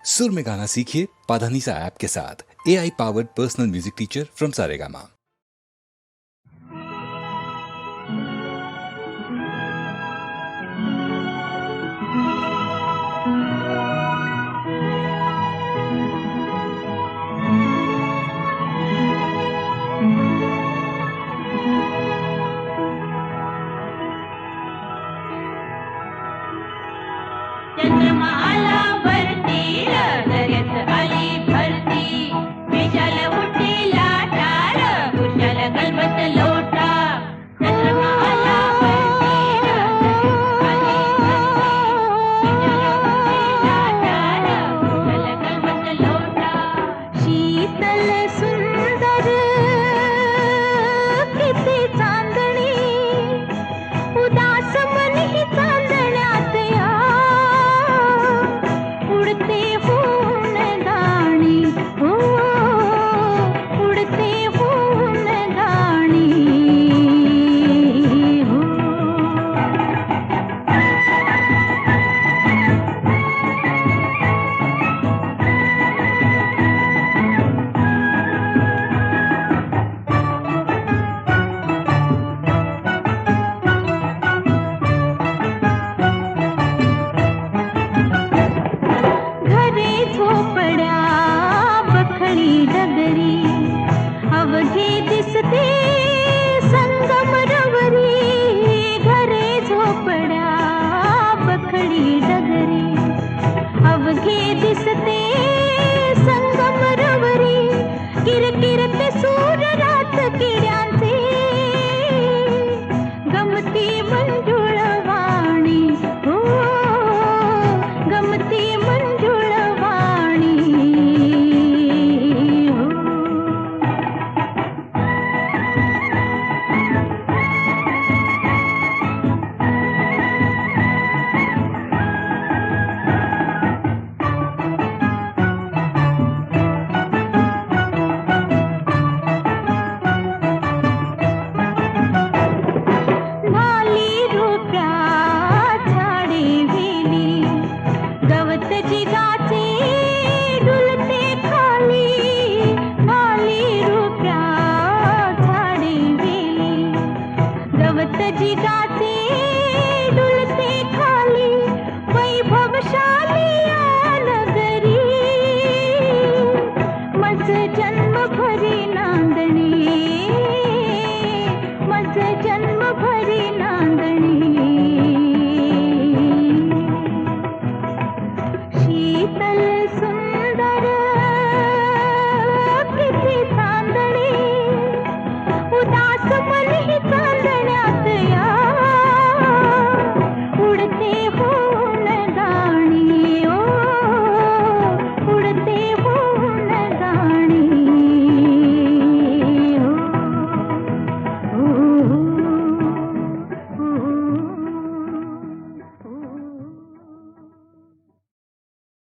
सुर में गाना सीखिए पाधानीसा ऐप के साथ। AI powered personal music teacher from Saregama. Chandramala वरती दर्यात आली भरती, विशाल उठी लाटार, कुशाल गलबत लोटा. चंद्रमाला वरती दर्यात आली भरती, विशाल उठी लाटार, कुशाल गलबत लोटा. शीतल सुंदर किती चांदणी, उदास मन ही चांदण्यात या, उडते होऊन गाणी, हो उडते होऊन गाणी, हो. घरे झोपड्या बखळी डगरी, अवघे दिसते संगम रवरी. घरे झोपड्या बखळी डगरी, अवघे दिसते संगम रवरी. किरकिरते सूर रात किड्यांचे, गमती मंजुळ वाणी, हो गमती मंजुळ वाणी, हो. भाली रोप्या झाडे वेली, गवत जिगाचे